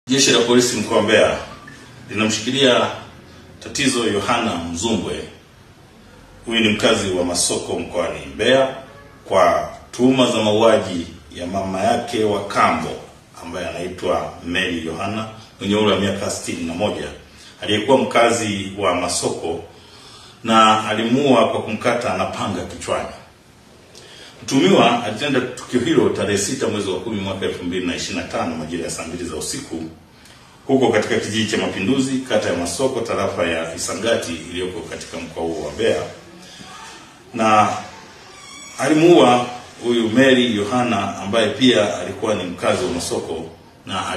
Jeshi la polisi mkoa wa Mbeya linamshikilia Tatizo Yohana Mzumbwe. Huyu ni mkazi wa Masoko mkoani Mbeya kwa tuhuma za mauaji ya mama yake wa kambo ambaye anaitwa Mary Yohana mwenye umri wa miaka 61, aliyekuwa mkazi wa Masoko na alimuua kwa kumkata na panga kichwani. Mtumiwa alitenda tukio hilo tarehe 6 mwezi wa 10 mwaka 2025 majira ya saa 2 za usiku huko katika kijiji cha Mapinduzi, kata ya Masoko, tarafa ya Isangati iliyoko katika mkoa wa Mbeya. Na alimuua huyu Mary Yohana ambaye pia alikuwa ni mkazi wa Masoko na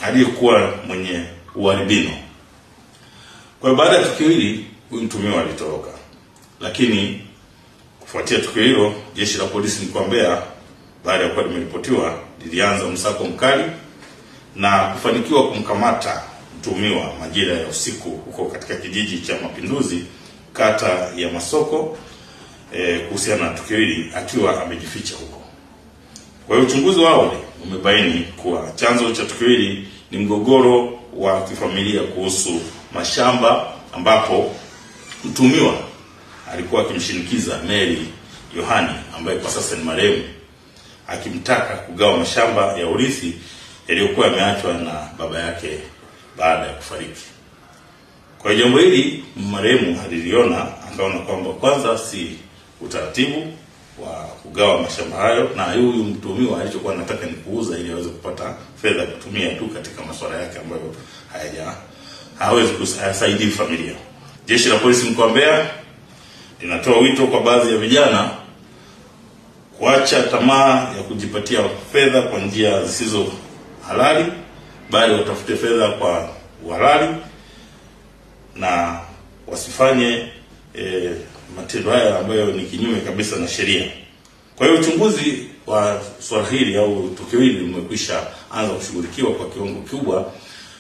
aliyekuwa mwenye ualbino. Kwa baada ya tukio hili huyu mtumiwa alitoroka. Lakini kufuatia tukio hilo, jeshi la polisi mkoa wa Mbeya baada ya kuwa limeripotiwa lilianza msako mkali na kufanikiwa kumkamata mtumiwa majira ya usiku huko katika kijiji cha Mapinduzi, kata ya Masoko, kuhusiana na tukio hili akiwa amejificha huko. Kwa hiyo uchunguzi wa awali umebaini kuwa chanzo cha tukio hili ni mgogoro wa kifamilia kuhusu mashamba, ambapo mtumiwa alikuwa akimshinikiza Mary Yohana ambaye kwa sasa ni marehemu, akimtaka kugawa mashamba ya urithi yaliyokuwa yameachwa na baba yake baada ya kufariki. Kwa jambo hili marehemu aliliona, akaona kwamba kwanza si utaratibu wa kugawa mashamba hayo, na huyu mtumiwa alichokuwa anataka ni kuuza ili aweze kupata fedha kutumia tu katika masuala yake ambayo hawezi kusaidia familia. Jeshi la polisi mkoa wa Mbeya linatoa wito kwa baadhi ya vijana kuacha tamaa ya kujipatia fedha kwa njia zisizo halali, bali watafute fedha kwa uhalali na wasifanye matendo haya ambayo ni kinyume kabisa na sheria. Kwa hiyo uchunguzi wa swala hili au tukio hili umekwisha anza kushughulikiwa kwa kiwango kikubwa,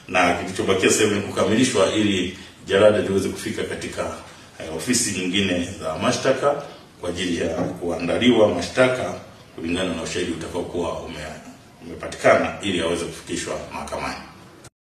na kilichobakia sasa ni kukamilishwa ili jalada liweze kufika katika ofisi nyingine za mashtaka kwa ajili ya kuandaliwa mashtaka kulingana na ushahidi utakaokuwa umepatikana ili aweze kufikishwa mahakamani.